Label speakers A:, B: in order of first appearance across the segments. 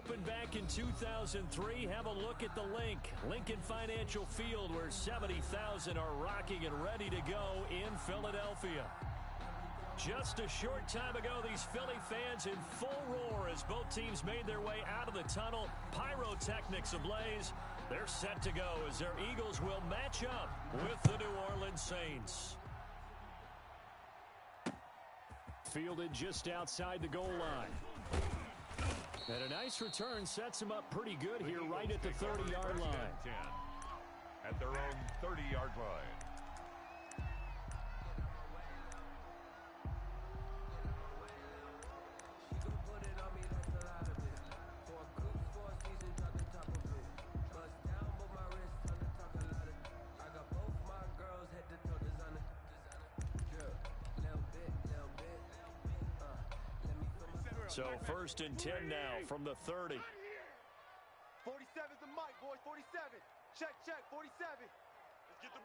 A: opened back in 2003. Have a look at the link. Lincoln Financial Field, where 70,000 are rocking and ready to go in Philadelphia. Just a short time ago, these Philly fans in full roar as both teams made their way out of the tunnel. Pyrotechnics ablaze. They're set to go as their Eagles will match up with the New Orleans Saints. Fielded just outside the goal line. And a nice return sets them up pretty good here right at the 30-yard line.
B: At their own 30-yard line.
A: So 1st and 10 now from the 30.
C: 47's the mic, boys. 47. Check, 47. Let's get the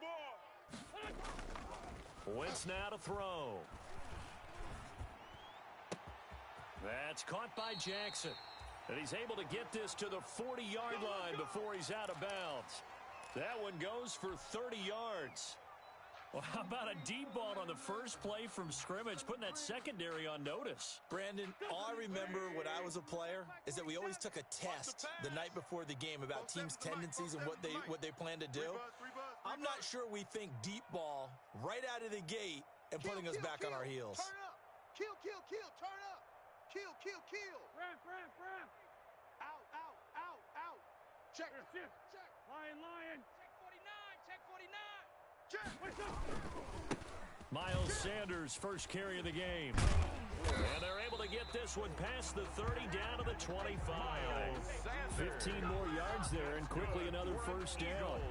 C: ball.
A: Wentz now to throw. That's caught by Jackson. And he's able to get this to the 40-yard line before he's out of bounds. That one goes for 30 yards. Well, how about a deep ball on the first play from scrimmage, putting that secondary on notice?
D: Brandon, all I remember when I was a player is that we always took a test the night before the game about teams' tendencies and what they plan to do. I'm not sure we think deep ball right out of the gate and putting us back on our heels.
C: Turn up. Kill, turn up. Kill.
E: Ramp.
C: Out. Check.
E: Lion.
C: Check 49.
A: Miles Sanders, first carry of the game. And they're able to get this one past the 30 down to the 25. 15 more yards there and quickly another first down.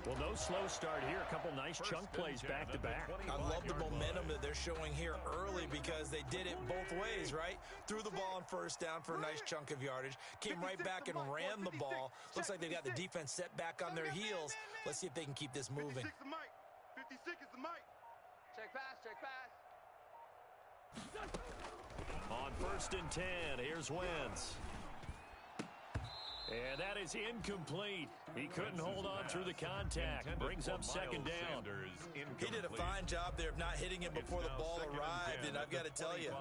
A: Well, no slow start here. A couple nice chunk plays back to back.
D: I love the momentum that they're showing here early because they did it both ways, right? Threw the ball on first down for a nice chunk of yardage. Came right back and ran the ball. Looks like they got the defense set back on their heels. Let's see if they can keep this moving.
C: 56 is the mic. Check pass.
A: On 1st and 10, here's Wentz. And that is incomplete. He couldn't hold on through the contact. Brings up 2nd down.
D: He did a fine job there of not hitting him before the ball arrived. And I've got to tell you,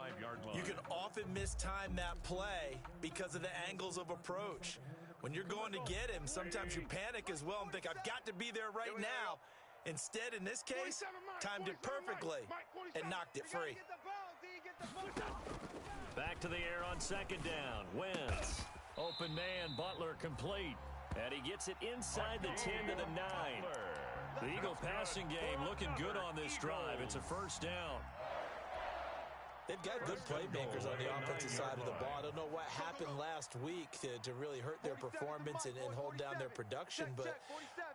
D: you can often mistime that play because of the angles of approach. When you're going to get him, sometimes you panic as well and think, I've got to be there right now. Instead, in this case, timed it perfectly and knocked it free.
A: Back to the air on 2nd down. Wentz. Open man, Butler complete. And he gets it inside the 10 to the 9. The Eagle passing game looking good on this drive. It's a first down.
D: They've got good playmakers on the offensive side of the ball. I don't know what happened last week to really hurt their performance and hold down their production, but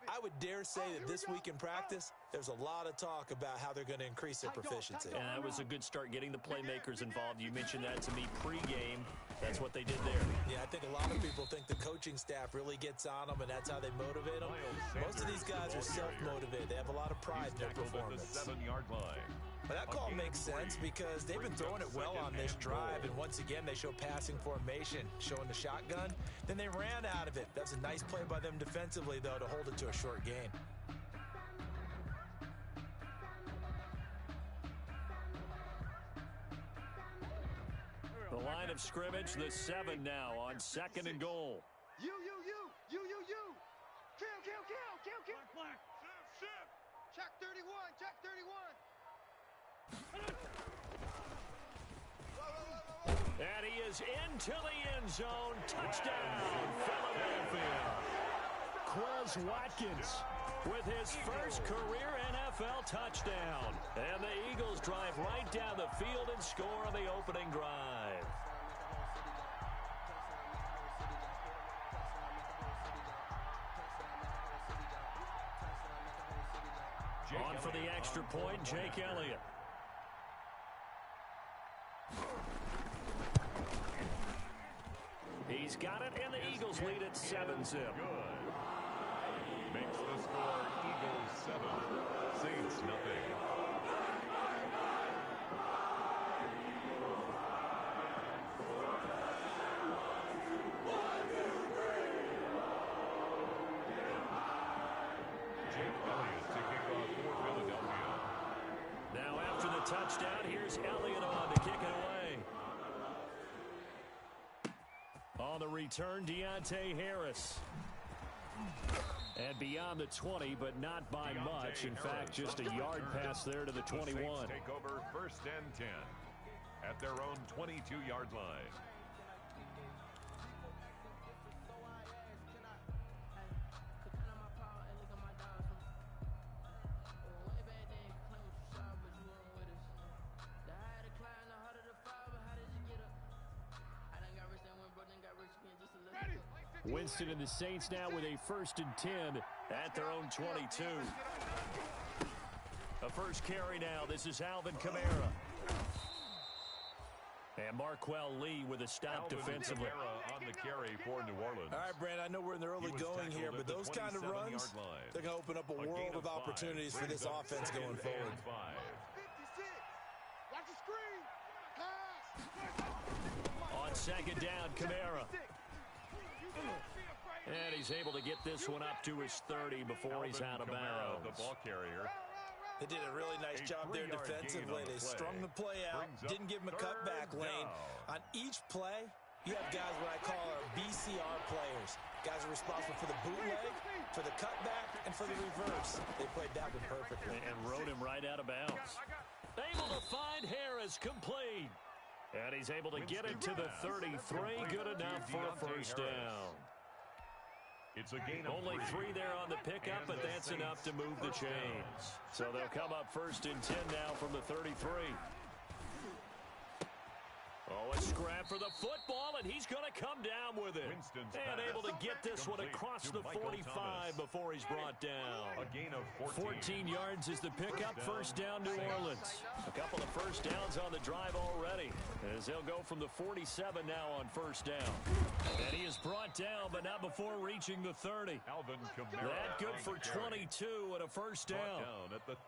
D: I would dare say that this week in practice, there's a lot of talk about how they're going to increase their proficiency.
A: And that was a good start getting the playmakers involved. You mentioned that to me pregame. That's what they did there.
D: Yeah, I think a lot of people think the coaching staff really gets on them, and that's how they motivate them. Most of these guys are self-motivated. They have a lot of pride in their performance.
B: The 7-yard line.
D: But that call makes sense because they've been throwing it well on this drive, and once again, they show passing formation, showing the shotgun. Then they ran out of it. That's a nice play by them defensively, though, to hold it to a short gain.
A: The line of scrimmage, the 7 now on 2nd and goal.
C: You. Kill. Shift. Check 31.
A: And he is into the end zone. Touchdown, Philadelphia. Quez Watkins with his first career NFL touchdown. And the Eagles drive right down the field and score on the opening drive. On for the extra point, Jake Elliott. He's got it, and the Eagles lead at 7-zip.
B: Makes the score Eagles 7, Saints nothing.
A: touchdown. Here's Elliott on to kick it away. On the return, Deontay Harris. And beyond the 20, but not by much. In fact, just a yard pass there to the 21.
B: The Saints take over 1st and 10 at their own 22-yard line.
A: Winston and the Saints now with a 1st and 10 at their own 22. A first carry now. This is Alvin Kamara. And Marquell Lee with a stop defensively.
B: Kamara on the carry for New Orleans.
D: All right, Brand, I know we're in the early going here, but those kind of runs, they're going to open up a world of opportunities for this offense going forward.
C: 56. Watch the screen.
A: On 2nd down, Kamara. And he's able to get this one up to his 30 before he's out of bounds.
B: The ball carrier.
D: They did a really nice job there defensively. They strung the play out, didn't give him a cutback lane. On each play, you have guys what I call our BCR players. Guys are responsible for the bootleg, for the cutback, and for the reverse. They played that one perfectly.
A: And rode him right out of bounds. Able to find Harris complete. And he's able to get it to the 33. Good enough for a first down.
B: It's a gain of
A: Only 3 there on the pickup, but that's enough to move the chains. So they'll come up 1st and 10 now from the 33. Oh, a scrap for the football, and he's going to come down with it. And able to get this one across the 45 before he's brought down.
B: A gain of
A: 14 yards is the pickup. First down, New Orleans. A couple of first downs on the drive already, as they'll go from the 47 now on first down. And he is brought down, but not before reaching the 30.
B: Alvin Kamara.
A: That good for 22 and a first down.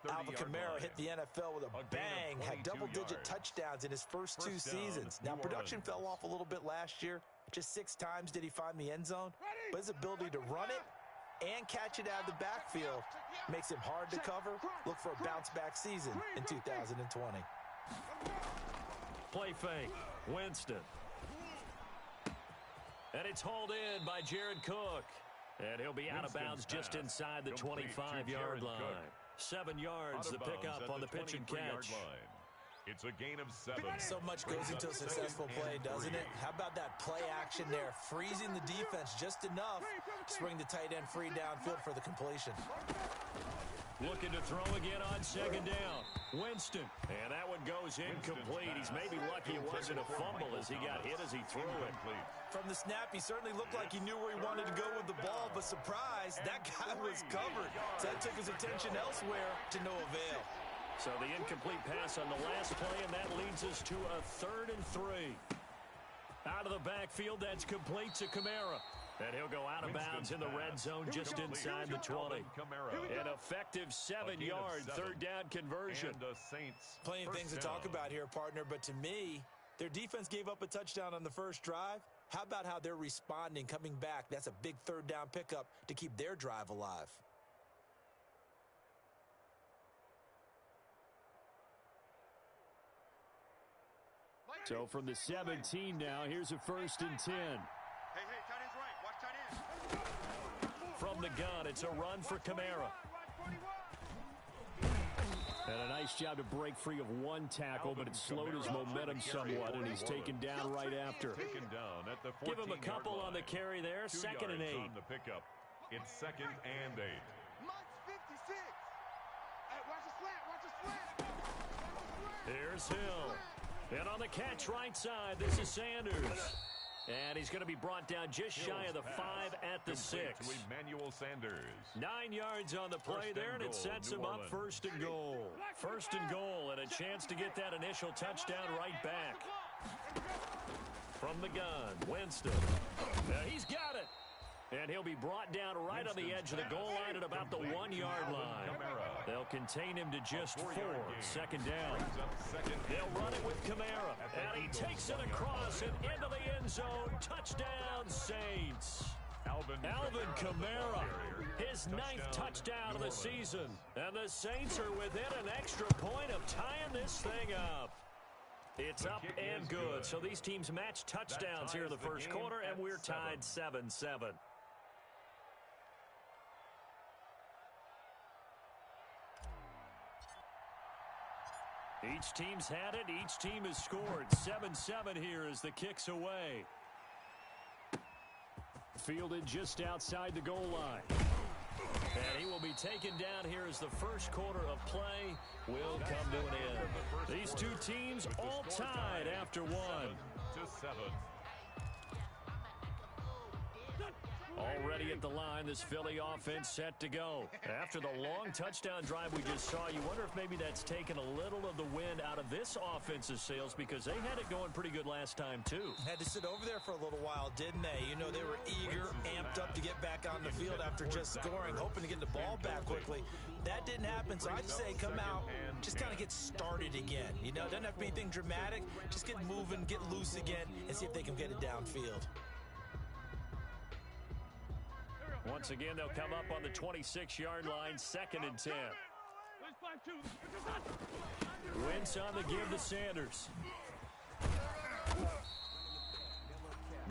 D: Alvin Kamara hit the NFL with a bang, had double-digit touchdowns in his first 2 seasons. Now, production fell off a little bit last year. Just 6 times did he find the end zone. But his ability to run it and catch it out of the backfield makes him hard to cover. Look for a bounce-back season in 2020.
A: Play fake. Winston. And it's hauled in by Jared Cook. And he'll be out of bounds just inside the 25-yard line. 7 yards, the pickup on the pitch and catch.
B: It's a gain of 7.
D: So much goes into a successful play, doesn't it? How about that play action there? Freezing the defense just enough to bring the tight end free downfield for the completion.
A: Looking to throw again on 2nd down. Winston. And that one goes incomplete. He's maybe lucky it wasn't a fumble as he got hit as he threw it.
D: From the snap, he certainly looked like he knew where he wanted to go with the ball, but surprise, that guy was covered. So that took his attention elsewhere to no avail.
A: So the incomplete pass on the last play, and that leads us to a 3rd and 3. Out of the backfield, that's complete to Kamara. And he'll go out of bounds in the red zone just inside the 20. An effective 7-yard 3rd down conversion.
D: Plenty of things to talk about here, partner, but to me, their defense gave up a touchdown on the first drive. How about how they're responding, coming back? That's a big 3rd down pickup to keep their drive alive.
A: So from the 17 now, here's a 1st and 10.
C: Hey, tight end's right. Watch tight end.
A: From the gun, it's a run for Kamara. And a nice job to break free of 1 tackle, but it slowed his momentum somewhat, and he's taken down right after. Give him a couple on the carry there. 2nd and 8.
B: On the pickup. It's 2nd and 8.
C: Mike's 56. Hey, watch the slant. Watch the slant.
A: Here's Hill. And on the catch right side, this is Sanders. And he's going to be brought down just shy of the 5 at the 6.
B: To Emmanuel Sanders.
A: 9 yards on the play there, and it sets him up 1st and goal. 1st and goal, and a chance to get that initial touchdown right back. From the gun, Winston. Now he's got it. And he'll be brought down right on the edge of the goal line at about the 1-yard line. They'll contain him to just 4. 2nd down. They'll run it with Kamara. And he takes it across and into the end zone. Touchdown, Saints. Alvin Kamara, his 9th touchdown of the season. And the Saints are within an extra point of tying this this thing up. It's up and good. So these teams match touchdowns here in the first quarter, and we're tied 7-7. Each team's had it. Each team has scored. 7-7 here as the kick's away. Fielded just outside the goal line. And he will be taken down here as the first quarter of play will come to an end. These two teams all tied after one.
B: 7-7.
A: Already at the line, this Philly offense set to go. After the long touchdown drive we just saw, you wonder if maybe that's taken a little of the wind out of this offense's sails because they had it going pretty good last time, too.
D: Had to sit over there for a little while, didn't they? You know, they were eager, amped up to get back on the field after just scoring, hoping to get the ball back quickly. That didn't happen, so I'd say come out, just kind of get started again. You know, doesn't have to be anything dramatic. Just get moving, get loose again, and see if they can get it downfield.
A: Once again, they'll come up on the 26-yard line, 2nd and 10. Wentz on the give to Sanders.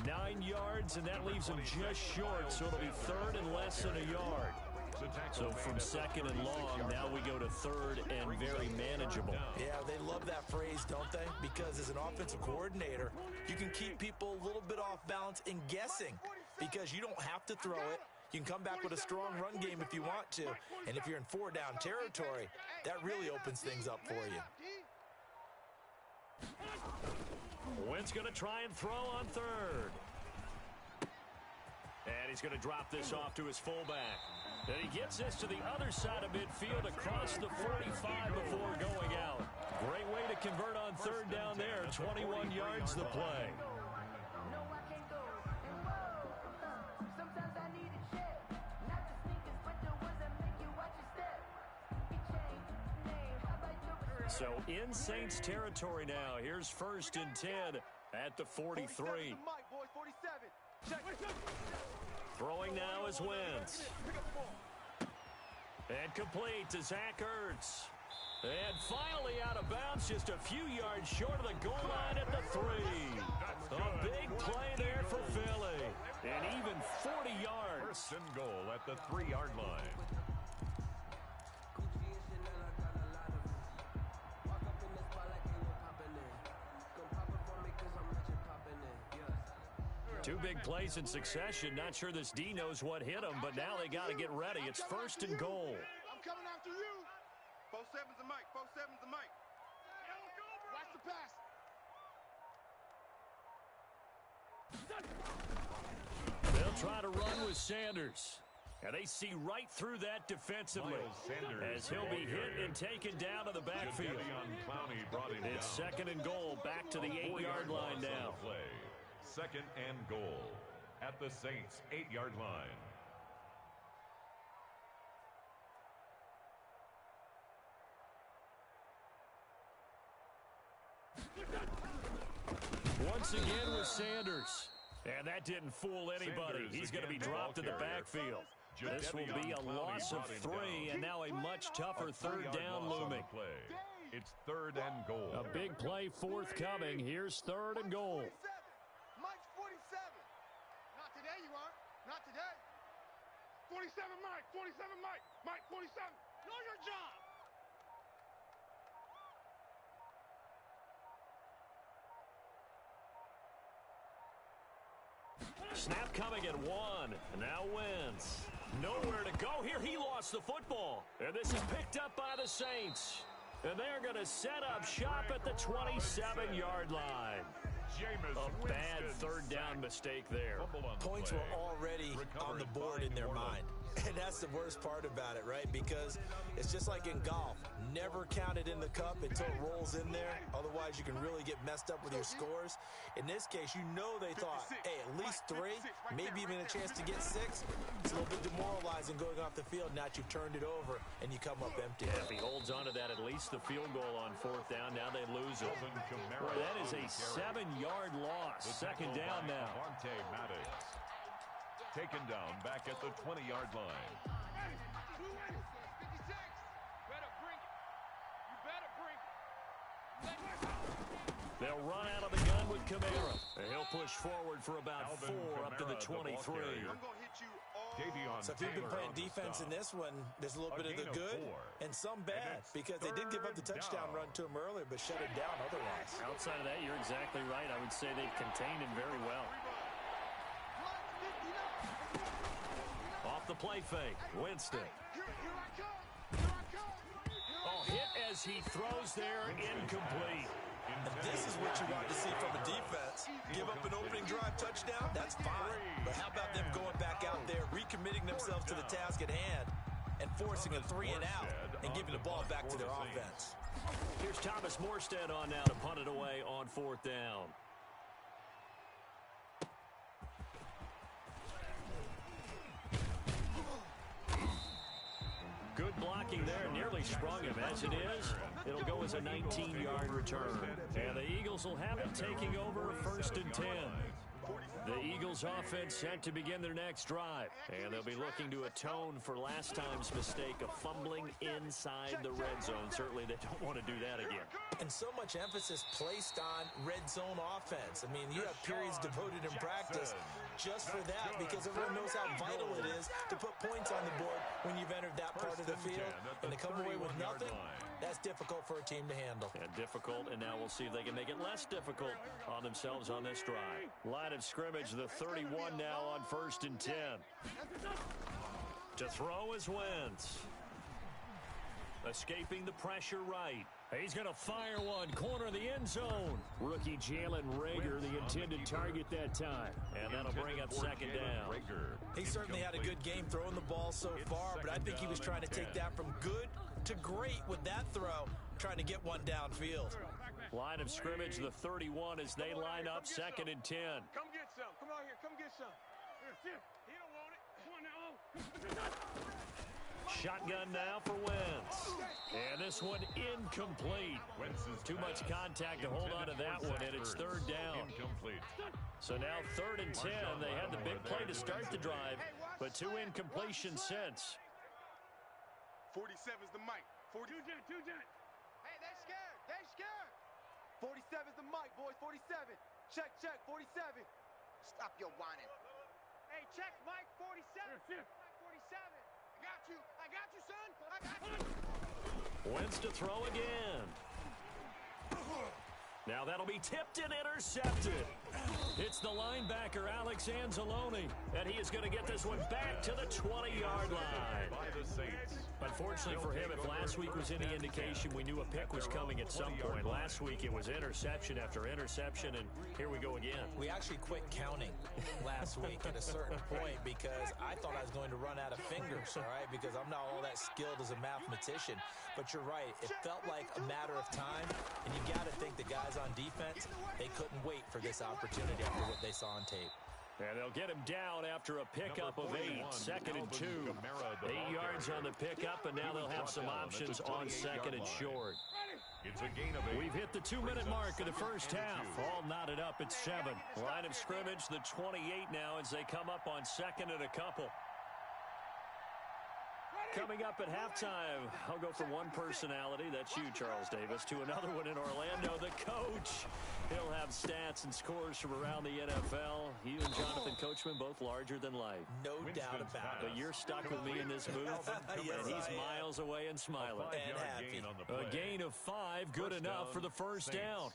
A: 9 yards, and that leaves him just short, so it'll be 3rd and less than a yard. So from 2nd and long, now we go to 3rd and very manageable.
D: Yeah, they love that phrase, don't they? Because as an offensive coordinator, you can keep people a little bit off balance and guessing because you don't have to throw it. You can come back with a strong run game if you want to. And if you're in 4-down territory, that really opens things up for you.
A: Wentz going to try and throw on 3rd. And he's going to drop this off to his fullback. And he gets this to the other side of midfield across the 45 before going out. Great way to convert on 3rd down there. 21 yards the play. So in Saints territory now. Here's 1st and 10 at the 43. Throwing now is Wentz. And complete to Zach Ertz. And finally out of bounds, just a few yards short of the goal line at the 3. A big play there for Philly. And even 40 yards.
B: 1st and goal at the 3-yard line.
A: Two big plays in succession. Not sure this D knows what hit him, but now they got to get ready. It's 1st and goal.
C: I'm coming after you. 4-7's the mic. 4-7's the mic. Watch the pass.
A: They'll try to run with Sanders. And they see right through that defensively as he'll be hit and taken down to the backfield. It's 2nd and goal, back to the 8-yard line now.
B: 2nd and goal at the Saints' 8-yard line.
A: Once again with Sanders. And that didn't fool anybody. He's going to be dropped in the backfield. This will be a loss of 3, and now a much tougher 3rd down looming.
B: It's 3rd and goal.
A: A big play forthcoming. Here's 3rd and goal.
C: Mike's 47. Not today, you are. Not today. 47, Mike. 47, Mike. Mike, 47. Know your job.
A: Snap coming at 1. Now Wentz. Nowhere to go here. He lost the football. And this is picked up by the Saints. And they're going to set up shop at the 27-yard line. A bad 3rd down mistake there.
D: Points were already on the board in their mind. And that's the worst part about it, right? Because it's just like in golf. Never count it in the cup until it rolls in there. Otherwise, you can really get messed up with your scores. In this case, you know they thought, hey, at least 3, maybe even a chance to get 6. It's a little bit demoralizing going off the field. Now that you've turned it over and you come up empty.
A: Yeah, if he holds on to that, at least the field goal on 4th down. Now they lose it. Boy, that is a 7-yard loss. 2nd down now.
B: Taken down back at the 20-yard line.
C: Hey, 2 minutes. 56. Better bring it. You better bring it.
A: They'll run out of the gun with Kamara. He'll push forward for about
B: Alvin
A: 4 up to the
B: Kamara,
A: 23.
C: I'm going to hit you all.
D: So if you've been playing defense in this one, there's a little bit of the good and some bad because they did give up the touchdown run to him earlier but shut it down otherwise.
A: Outside of that, you're exactly right. I would say they've contained him very well. Off the play fake, Winston.
C: Here I come. Here I come.
A: Oh, hit as he throws there, incomplete.
D: And this is what you want to see from a defense. Give up an opening drive touchdown, that's fine. But how about them going back out there, recommitting themselves to the task at hand, and forcing a 3 and out, and giving the ball back to their offense.
A: Here's Thomas Morstead on now to punt it away on 4th down. Good blocking there, nearly sprung him. As it is, it'll go as a 19-yard return. And the Eagles will have it taking over 1st and 10. The Eagles offense set to begin their next drive. And they'll be looking to atone for last time's mistake of fumbling inside the red zone. Certainly they don't want to do that again.
D: And so much emphasis placed on red zone offense. I mean, you have periods devoted in practice just for that because everyone knows how vital it is to put points on the board when you've entered that part of the field. And to come away with nothing, that's difficult for a team to handle.
A: And difficult, and now we'll see if they can make it less difficult on themselves on this drive. Line of scrimmage, the 31 now on 1st and 10. To throw is Wentz. Escaping the pressure right. He's going to fire one, corner of the end zone. Rookie Jalen Reagor, the intended target that time. And that'll bring up 2nd down.
D: He certainly had a good game throwing the ball so far, but I think he was trying to take that from good to great with that throw, trying to get one downfield.
A: Line of scrimmage, the 31 as they line up 2nd and 10.
C: Come get some. Come out here. Come get some. He don't want it. Come on now.
A: Shotgun now for Wentz. And this one incomplete. Too much contact to hold on to that one, and it's 3rd down. So now 3rd and 10. They had the big play to start the drive, but 2 incompletions since.
C: 47's the mic.
E: 2 jet.
C: Hey, they scared. They scared. 47's the mic, boys. 47. Check, 47. Stop your whining. Hey, check, Mike. 47. Mike, 47. I got you, son. I got you.
A: Wentz to throw again. Now that'll be tipped and intercepted. It's the linebacker, Alex Anzalone, and he is going to get this one back to the 20-yard line. Unfortunately for him, if last week was any indication, we knew a pick was coming at some point. Last week it was interception after interception, and here we go again.
D: We actually quit counting last week at a certain point because I thought I was going to run out of fingers, all right, because I'm not all that skilled as a mathematician. But you're right, it felt like a matter of time, and you got to think the guys on defense, they couldn't wait for this opportunity after what they saw on tape.
A: And they'll get him down after a pickup of 8. 2nd and 2. 8 yards on the pickup, and now they'll have some options on 2nd and short.
B: It's a gain of 8.
A: We've hit the 2-minute mark of the first half. All knotted up at 7. Line of scrimmage, the 28 now as they come up on 2nd and a couple. Coming up at halftime, I'll go from one personality, that's you, Charles Davis, to another one in Orlando, the coach. He'll have stats and scores from around the NFL. You and Jonathan Coachman, both larger than life.
D: No doubt about it.
A: But you're stuck with me in this booth,
D: Yes,
A: and he's miles away and smiling.
D: And happy.
A: A gain of 5, good enough for the first down.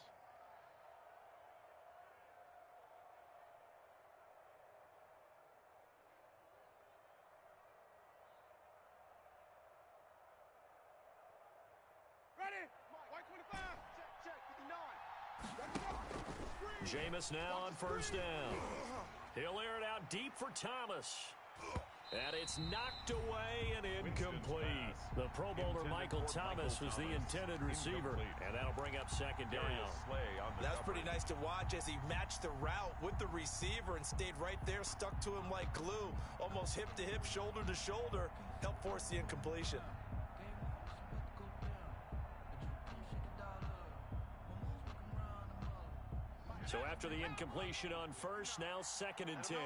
A: Jameis now on first down. He'll air it out deep for Thomas. And it's knocked away and incomplete. The Pro Bowler Michael Thomas was the intended receiver. And that'll bring up 2nd down.
D: That's pretty nice to watch as he matched the route with the receiver and stayed right there, stuck to him like glue. Almost hip to hip, shoulder to shoulder. Helped force the incompletion.
A: So after the incompletion on first, now 2nd and 10.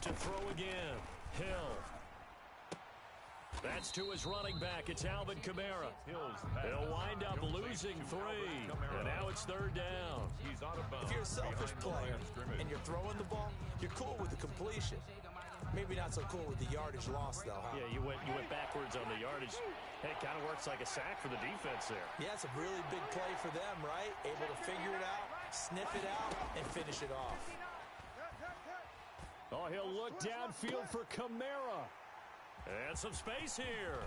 A: To throw again, Hill. That's to his running back. It's Alvin Kamara. He'll wind up losing 3. And now it's 3rd down.
D: If you're a selfish player and you're throwing the ball, you're cool with the completion. Maybe not so cool with the yardage loss, though, huh?
A: Yeah, you went backwards on the yardage. Hey, it kind of works like a sack for the defense there.
D: Yeah, it's a really big play for them, right? Able to figure it out, sniff it out, and finish it off.
A: Oh, he'll look downfield for Kamara. And some space here.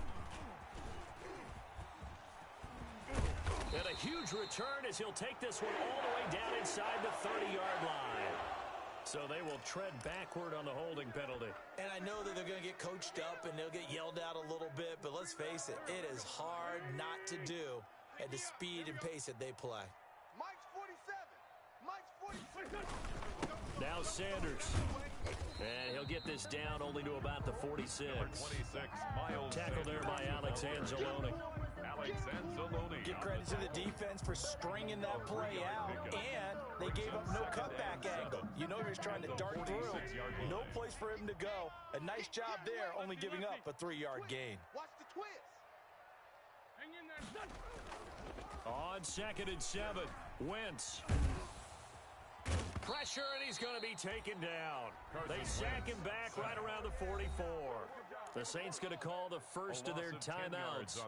A: And a huge return as he'll take this one all the way down inside the 30-yard line. So they will tread backward on the holding penalty.
D: And I know that they're going to get coached up and they'll get yelled at a little bit, but let's face it, it is hard not to do at the speed and pace that they play.
C: Mike's 47. Mike's 47.
A: Now Sanders. And he'll get this down only to about the 46.
B: Number 26, Miles
A: Tackled there by Alex Anzalone.
B: Alex Anzalone.
D: Give credit to the defense for stringing that play out, and they gave up no cutback angle. You know he was trying to dart through. No place for him to go. A nice job there, only giving up a 3-yard gain.
C: Watch the twist.
E: Hang in there.
A: On 2nd and 7, Wentz. Pressure, and he's going to be taken down. They sack him back right around the 44. The Saints going to call the first of their timeouts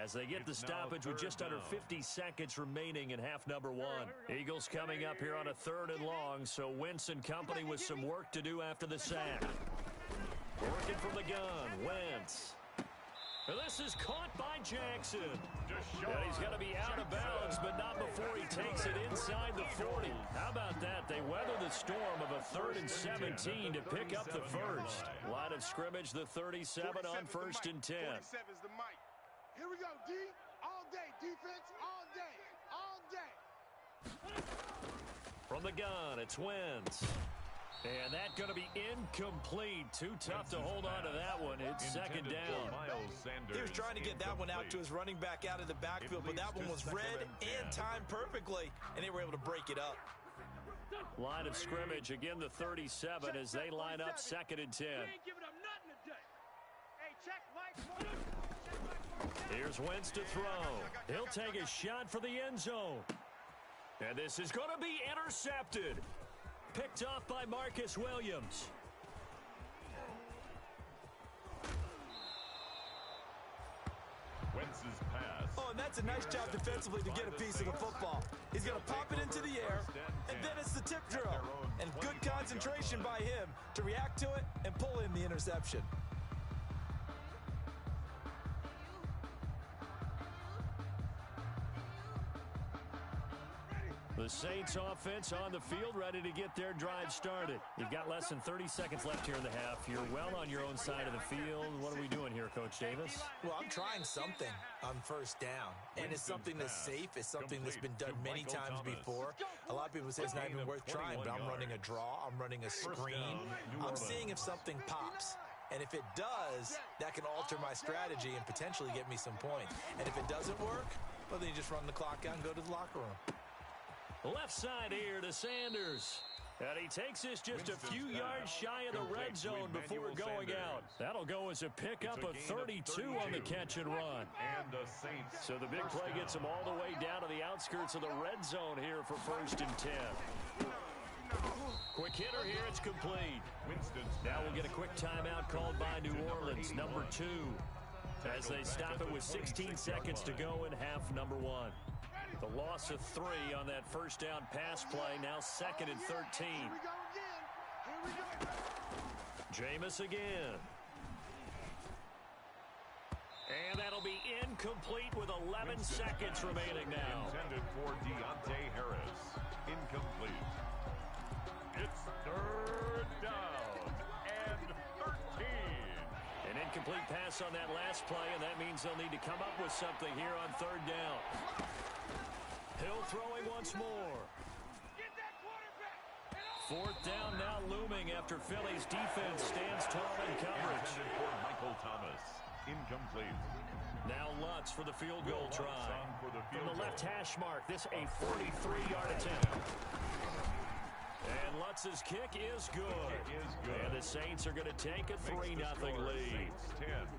A: as they get the stoppage with just under 50 seconds remaining in half number 1. Eagles coming up here on a 3rd and long, so Wentz and company with some work to do after the sack. Working from the gun, Wentz. And this is caught by Jackson. And he's going to be out of bounds, but not before he takes it inside the 40. How about that? They weather the storm of a 3rd and 17 to pick up the first. Line of scrimmage, the 37 on 1st and 10.
C: 47's the mic. Here we go, D. All day. Defense all day. All day.
A: From the gun, it's Wentz. And that's going to be incomplete. Too tough to hold on to that one. It's 2nd down.
D: He was trying to get that one out to his running back out of the backfield, but that one was read and timed perfectly, and they were able to break it up.
A: Line of scrimmage, again the 37 as they line up 2nd and 10.
E: Ain't giving up nothing today.
C: Hey, check Mike.
A: Here's Wentz to throw. He'll take a shot for the end zone. And this is going to be intercepted. Picked off by Marcus Williams.
B: Wentz's pass.
D: Oh, and that's a nice job defensively to get a piece of the football. He's going to pop it into the air, and then it's the tip drill. And good concentration by him to react to it and pull in the interception.
A: The Saints offense on the field, ready to get their drive started. You've got less than 30 seconds left here in the half. You're well on your own side of the field. What are we doing here, Coach Davis?
D: Well, I'm trying something on 1st down, and it's something that's safe. It's something that's been done many times before. A lot of people say it's not even worth trying, but I'm running a draw. I'm running a screen. I'm seeing if something pops. And if it does, that can alter my strategy and potentially get me some points. And if it doesn't work, well, then you just run the clock out and go to the locker room.
A: Left side here to Sanders. And he takes this just a few yards shy of the red zone before going out. That'll go as a pickup of 32 on the catch and run. So the big play gets him all the way down to the outskirts of the red zone here for 1st and 10. Quick hitter here, it's complete. Now we'll get a quick timeout called by New Orleans, number 2, as they stop it with 16 seconds to go in half number 1. The loss of 3 on that 1st down pass play, now 2nd and 13.
C: Here we go again. Here we go.
A: Jameis again. And that'll be incomplete with 11 seconds remaining now.
B: Intended for Deontay Harris. Incomplete. It's 3rd down and 13.
A: An incomplete pass on that last play, and that means they'll need to come up with something here on 3rd down. Hill throwing once more.
E: Get that quarterback.
A: 4th down now looming after Philly's defense stands tall in coverage.
B: Intended for Michael Thomas. Incomplete.
A: Now Lutz for the field goal try. From the left hash mark, this a 43-yard attempt. And Lutz's kick is good. And the Saints are going to take a 3-0 lead.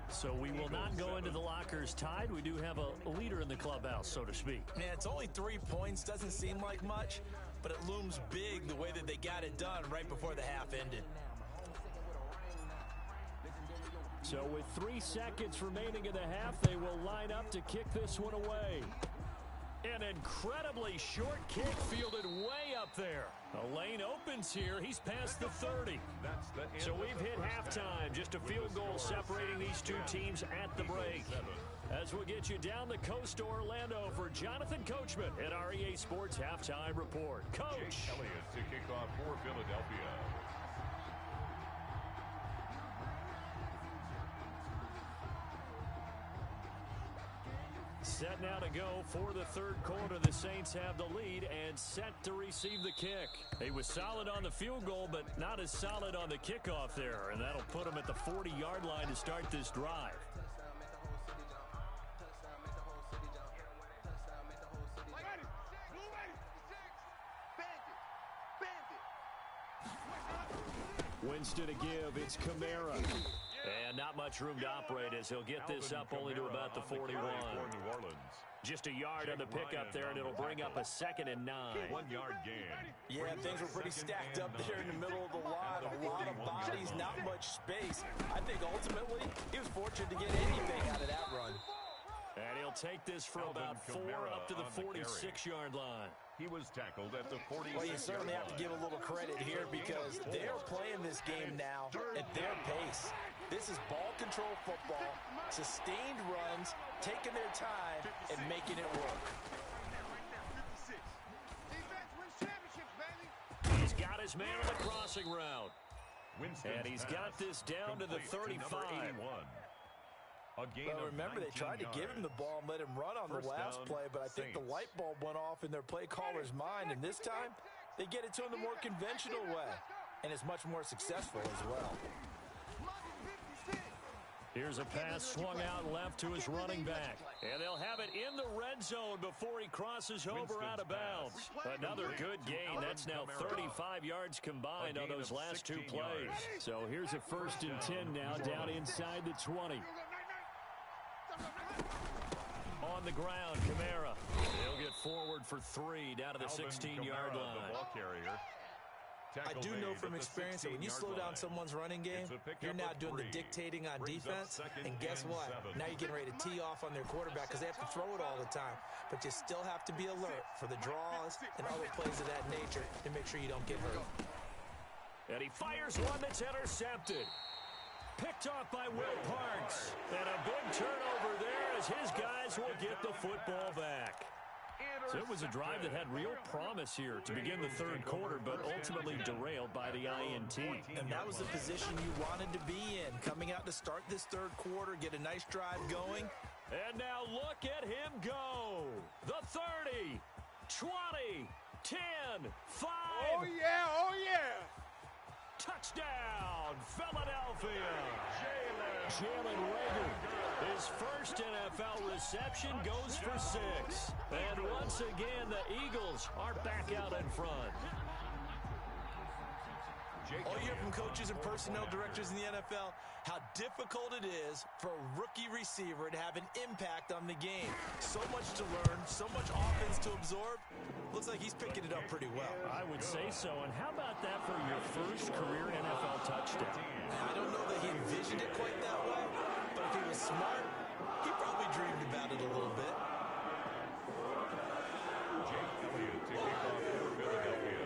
A: So we will not go into the lockers tied. We do have a leader in the clubhouse, so to speak.
D: Man, it's only 3 points. Doesn't seem like much, but it looms big the way that they got it done right before the half ended.
A: So with 3 seconds remaining in the half, they will line up to kick this one away. An incredibly short kick fielded way up there. A lane opens here. He's past the 30. So we've hit halftime. Just a field goal separating these two teams at the break. As we'll get you down the coast to Orlando for Jonathan Coachman at our EA Sports Halftime Report. Coach.
B: Jake Elliott to kick off for Philadelphia.
A: Set now to go for the third quarter. The Saints have the lead and set to receive the kick. He was solid on the field goal, but not as solid on the kickoff there, and that'll put him at the 40-yard line to start this drive. Winston to give. It's Kamara. And not much room to operate as he'll get this up only to about the 41. Just a yard on the pickup there, and it'll bring up a 2nd and 9.
B: 1-yard gain.
D: Yeah, things were pretty stacked up there in the middle of the line. A lot of bodies, not much space. I think ultimately he was fortunate to get anything out of that run.
A: And he'll take this for about 4 up to the 46-yard line.
B: He was tackled at the 46.
D: Well, you certainly have to give a little credit here because they're playing this game now at their pace. This is ball control football, sustained runs, taking their time, and making it work.
A: He's got his man on the crossing route. And he's got this down to the 35.
D: Well, remember, they tried to give him the ball and let him run on the last play, but I think the light bulb went off in their play caller's mind, and this time they get it to him the more conventional way, and it's much more successful as well.
A: Here's a pass swung out left to his running back. And they'll have it in the red zone before he crosses over out of bounds. Another good gain. That's now 35 yards combined on those last 2 plays. So here's a 1st and 10 now down inside the 20. On the ground, Kamara. He'll get forward for 3 down to the 16-yard line.
D: I do know from experience that when you slow down someone's running game, you're now doing the dictating on defense, and guess what? Now you're getting ready to tee off on their quarterback because they have to throw it all the time. But you still have to be alert for the draws and other plays of that nature to make sure you don't get hurt.
A: And he fires one that's intercepted. Picked off by Will Parks. And a big turnover there as his guys will get the football back. So it was a drive that had real promise here to begin the third quarter, but ultimately derailed by the INT.
D: And that was the position you wanted to be in, coming out to start this third quarter, get a nice drive going.
A: And now look at him go. The 30, 20, 10, 5.
E: Oh, yeah, oh, yeah.
A: Touchdown, Philadelphia. Jalen Reagor. His first NFL reception goes for 6. And once again, the Eagles are back out in front.
D: All you hear from coaches and personnel directors in the NFL, how difficult it is for a rookie receiver to have an impact on the game. So much to learn, so much offense to absorb. Looks like he's picking it up pretty well.
A: I would say so. And how about that for your first career NFL touchdown?
D: I don't know that he envisioned it quite that way, but if he was smart, he probably dreamed about it a little bit.
B: Jake Elliott to kick off for Philadelphia.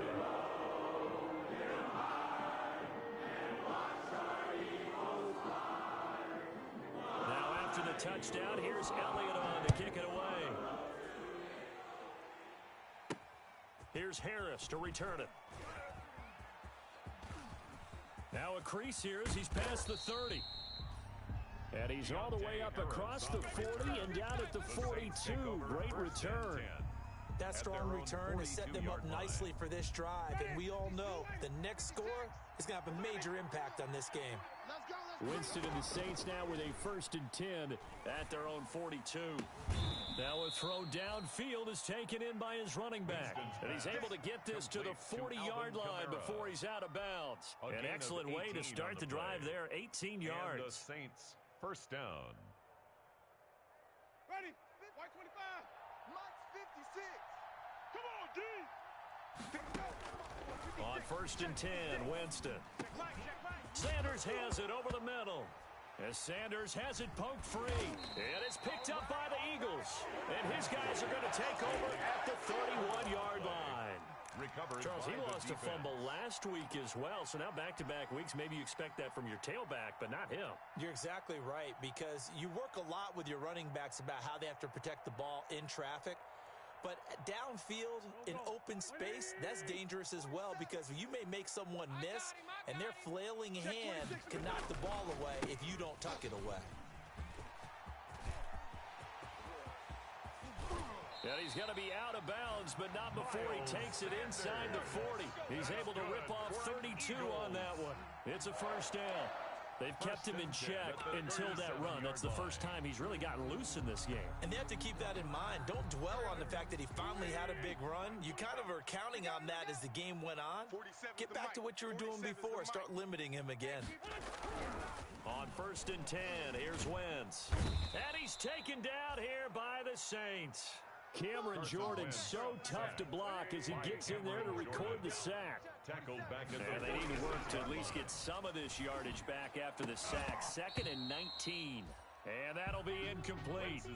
A: Now after the touchdown, here's Elliott on to kick it away. Here's Harris to return it. Now a crease here as he's past the 30. And he's all the way up across the 40 and down at the 42. Great return.
D: That strong return has set them up nicely for this drive. And we all know the next score is going to have a major impact on this game.
A: Winston and the Saints now with a 1st and 10 at their own 42. Now a throw downfield is taken in by his running back. And he's able to get this to the 40-yard line before he's out of bounds. An excellent way to start the drive there, 18 yards.
B: And the Saints first down.
E: Ready? White 25.
C: Mike's 56.
E: Come on, D.
A: On first and 10, Winston. Sanders has it over the middle. As Sanders has it poked free. And it's picked up by the Eagles. And his guys are going to take over at the 31-yard line.
B: Recovered.
A: Charles, he
B: by the
A: lost a
B: defense.
A: fumble last week as well. So now back-to-back weeks, maybe you expect that from your tailback, but not him.
D: You're exactly right, because you work a lot with your running backs about how they have to protect the ball in traffic. But downfield in open space, that's dangerous as well, because you may make someone miss, and their flailing hand can knock the ball away if you don't tuck it away.
A: And he's going to be out of bounds, but not before he takes it inside the 40. He's able to rip off 32 on that one. It's a first down. They've kept him in check until that run. That's the first time he's really gotten loose in this game.
D: And they have to keep that in mind. Don't dwell on the fact that he finally had a big run. You kind of are counting on that as the game went on. Get back to what you were doing before. Start limiting him again.
A: On first and 10, here's Wentz. And he's taken down here by the Saints. Cameron Jordan so tough to block as he gets in there to record the sack.
B: Tackled back at
A: And
B: the
A: they need to work to at least get some of this yardage back after the sack. 2nd and 19. And that'll be incomplete.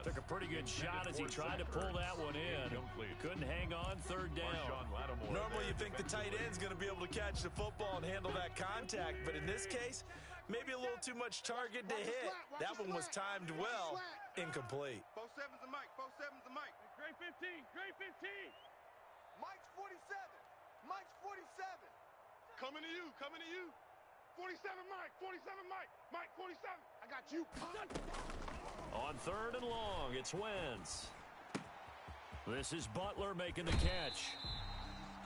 A: Took a pretty good shot as he tried to pull that one in. Couldn't hang on, 3rd down.
D: Normally you think the tight end's going to be able to catch the football and handle that contact, but in this case, maybe a little too much target to hit. That one was timed well, incomplete.
C: 4-7's a Mike. 4-7's a Mike.
E: Grade 15. Grade 15.
C: Mike's 47. Mike's 47.
E: Coming to you. Coming to you. 47 Mike. 47 Mike. Mike 47. I got you.
A: On 3rd and long, it's Wentz. This is Butler making the catch.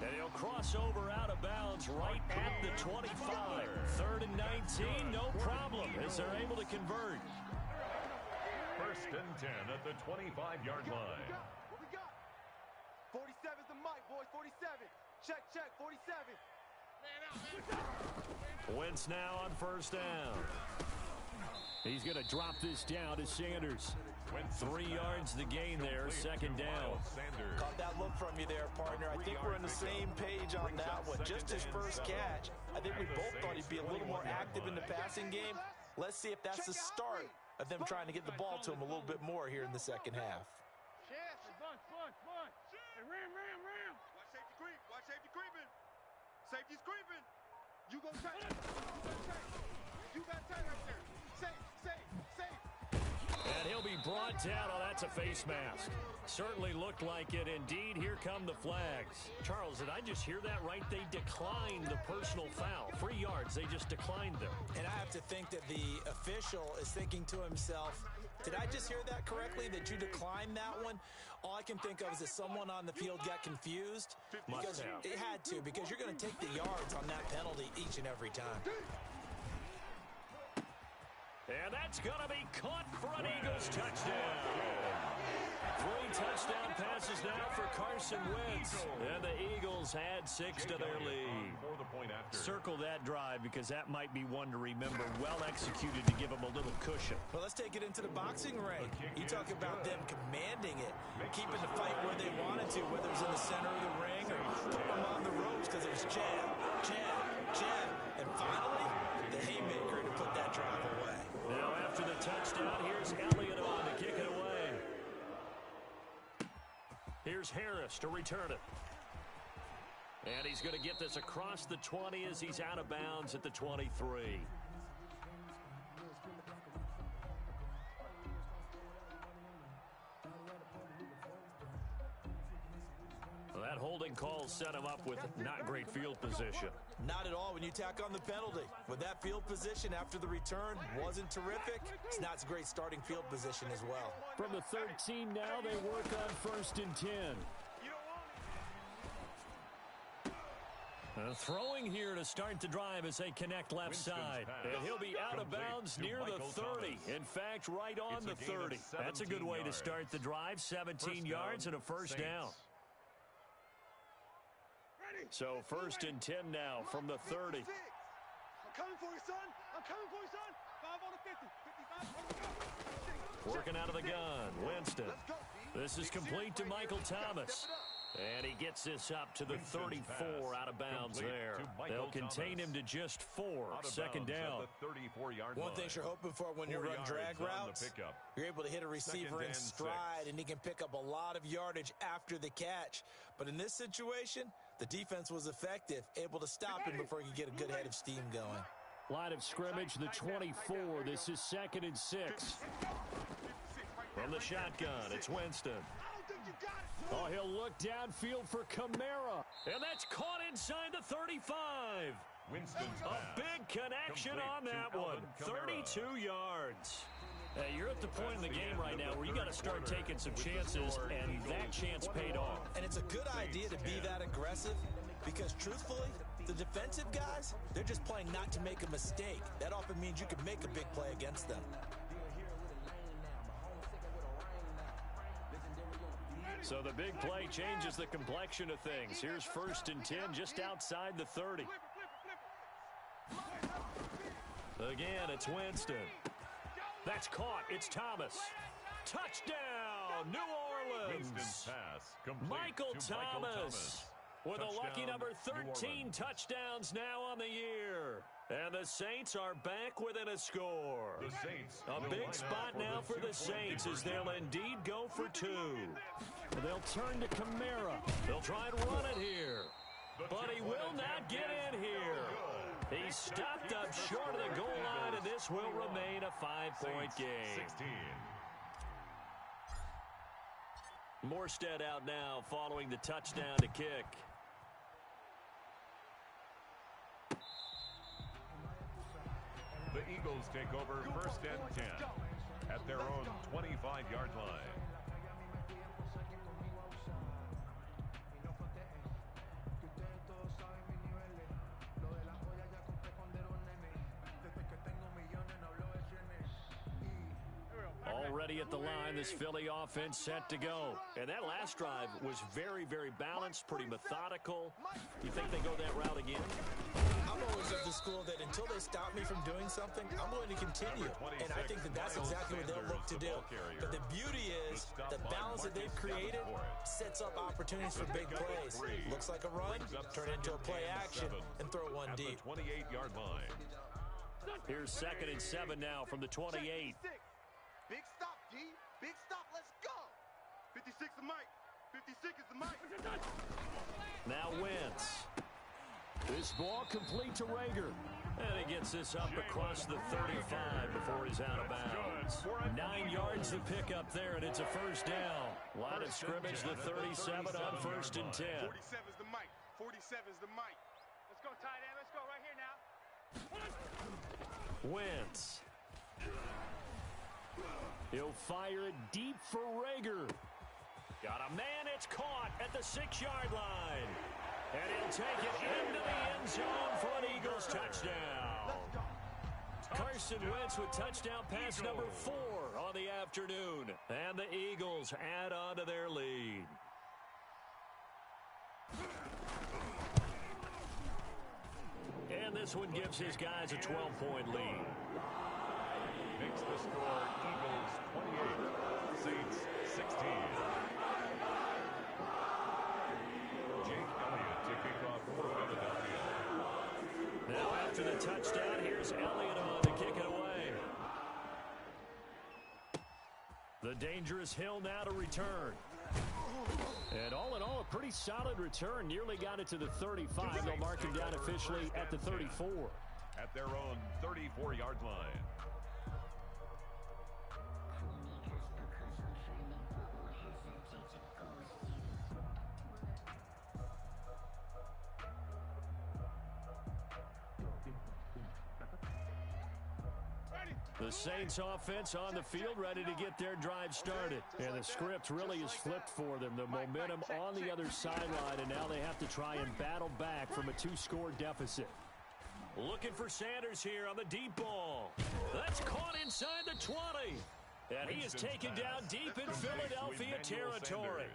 A: And he'll cross over out of bounds right at the 25. 3rd and 19, no problem, as they're able to convert.
B: First and 10 at the 25-yard line.
C: What we got? 47's the Mike, boys. 47. Check, 47.
A: Wentz now on first down. He's going to drop this down to Sanders. 3 yards the gain there, 2nd down.
D: Caught that look from you there, partner. I think we're on the same page on that one. Just his first catch. I think we both thought he'd be a little more active in the passing game. Let's see if that's the start of them trying to get the ball to him a little bit more here in the second half.
E: Bunch. Hey, ram.
C: Watch safety creep. Watch safety creeping. Safety's creeping. You go tight. You got tight right there. Safe.
A: And he'll be brought down. Oh, that's a face mask. Certainly looked like it. Indeed, here come the flags. Charles, did I just hear that right? They declined the personal foul. 3 yards, they just declined them.
D: And I have to think that the official is thinking to himself, did I just hear that correctly, that you declined that one? All I can think of is that someone on the field got confused. Because it had to, because you're going to take the yards on that penalty each and every time.
A: And that's going to be caught for an Eagles touchdown. 3 touchdown passes now for Carson Wentz. And the Eagles add 6 to their lead. Circle that drive because that might be one to remember. Well executed to give them a little cushion.
D: Well, let's take it into the boxing ring. You talk about them commanding it, keeping the fight where they wanted to, whether it was in the center of the ring or putting them on the ropes because it was jab. And finally, the haymaker to put that drive away.
A: Now after the touchdown, here's Elliott on to kick it away. Here's Harris to return it. And he's going to get this across the 20 as he's out of bounds at the 23. That holding call set him up with not great field position.
D: Not at all when you tack on the penalty. With that field position after the return wasn't terrific. It's not a great starting field position as well.
A: From the 13 now, they work on first and 10. Throwing here to start the drive as they connect left side. And he'll be out of bounds near the 30. In fact, right on the 30. That's a good way to start the drive. 17 yards and a first down. So 1st and 10 now from the 30.
C: I'm coming for you, son. I'm coming for you, son. 5 on the 50. 55.
A: Working out of the gun. Winston. This is complete to Michael Thomas. And he gets this up to the 34 out of bounds there. They'll contain him to just 4. Second down.
D: One thing you're hoping for when you run drag routes, you're able to hit a receiver in stride, and he can pick up a lot of yardage after the catch. But in this situation, the defense was effective, able to stop him before he could get a good head of steam going.
A: Line of scrimmage, the 24. This is 2nd and 6. From the shotgun, it's Winston. Oh, he'll look downfield for Kamara. And that's caught inside the 35. A big connection on that one. 32 yards. You're at the point in the game right now where you got to start taking some chances, and that chance paid off.
D: And it's a good idea to be that aggressive because, truthfully, the defensive guys, they're just playing not to make a mistake. That often means you can make a big play against them.
A: So the big play changes the complexion of things. Here's 1st and 10 just outside the 30. Again, it's Winston. That's caught. It's Thomas. Touchdown, New Orleans. Michael Thomas with a lucky number 13 touchdowns now on the year. And the Saints are back within a score. A big spot now for the Saints as they'll indeed go for 2. They'll turn to Kamara. They'll try and run it here. But he will not get in here. He stopped up short of the goal line, and this will remain a 5-point game. Morstead out now following the touchdown to kick.
B: The Eagles take over 1st and 10 at their own 25-yard line.
A: Already at the line, this Philly offense set to go. And that last drive was very, very balanced, pretty methodical. You think they go that route again?
D: I'm always of the school that until they stop me from doing something, I'm going to continue. And I think that that's exactly what they'll look to do. But the beauty is the balance that they've created sets up opportunities for big plays. Looks like a run, turn it into a play action, and throw one deep.
B: 28-yard line.
A: Here's 2nd and 7 now from the 28.
C: Big stop, D. Big stop. Let's go. 56 is Mike. 56 is the Mike.
A: Now Wentz. This ball complete to Rager. And he gets this up across the 35 before he's out of bounds. 9 yards to pick up there, and it's a first down. Line of scrimmage, the 37 on 1st and 10.
E: 47 is the Mike. 47 is the Mike.
C: Let's go, tight end. Let's go right here now.
A: Wentz. He'll fire it deep for Rager. Got a man, it's caught at the 6-yard line. And he'll take it into the end zone for an Eagles touchdown. Carson Wentz with touchdown pass number 4 on the afternoon. And the Eagles add on to their lead. And this one gives his guys a 12-point lead.
B: Makes the score Eagles 28, Saints 16. Jake Elliott to kick off for Philadelphia.
A: Now after the touchdown, here's Elliott on to kick it away. The dangerous Hill now to return. And all in all, a pretty solid return. Nearly got it to the 35. They'll mark him down officially at the 34.
B: At their own 34-yard line.
E: Ready?
A: The Saints offense on the field ready to get their drive started. And the script really is flipped for them. The momentum on the other sideline, and now they have to try and battle back from a 2-score deficit. Looking for Sanders here on the deep ball. That's caught inside the 20. And he is taken down deep in Philadelphia territory.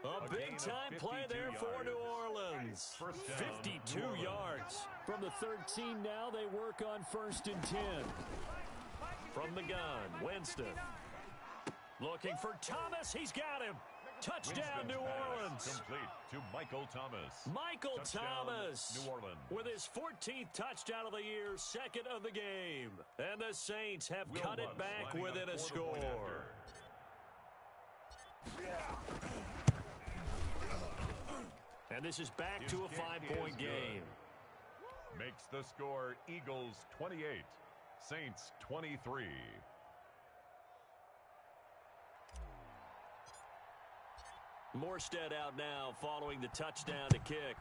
A: A big-time play there for New Orleans. 52 yards. From the 13 now, they work on 1st and 10. From the gun, Winston. Looking for Thomas. He's got him. Touchdown, New Orleans.
B: Complete to Michael Thomas.
A: Michael
B: Touchdown,
A: Thomas
B: New Orleans.
A: with his 14th touchdown of the year, 2nd of the game. And the Saints have cut it back within a score. And this is back to a 5-point game.
B: Makes the score Eagles 28, Saints 23.
A: Morstead out now following the touchdown to kick.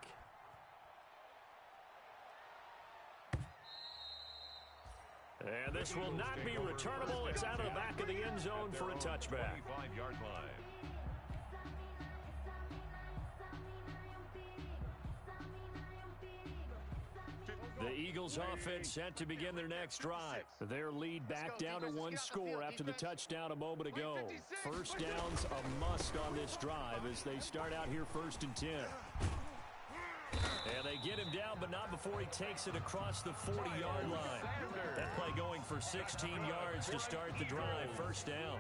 A: And this will not be returnable. It's out of the back of the end zone for a touchback.
B: 25-yard line.
A: The Eagles offense set to begin their next drive. Their lead back down to 1 score after the touchdown a moment ago. First down's a must on this drive as they start out here 1st and 10. And they get him down, but not before he takes it across the 40-yard line. That play going for 16 yards to start the drive. First down.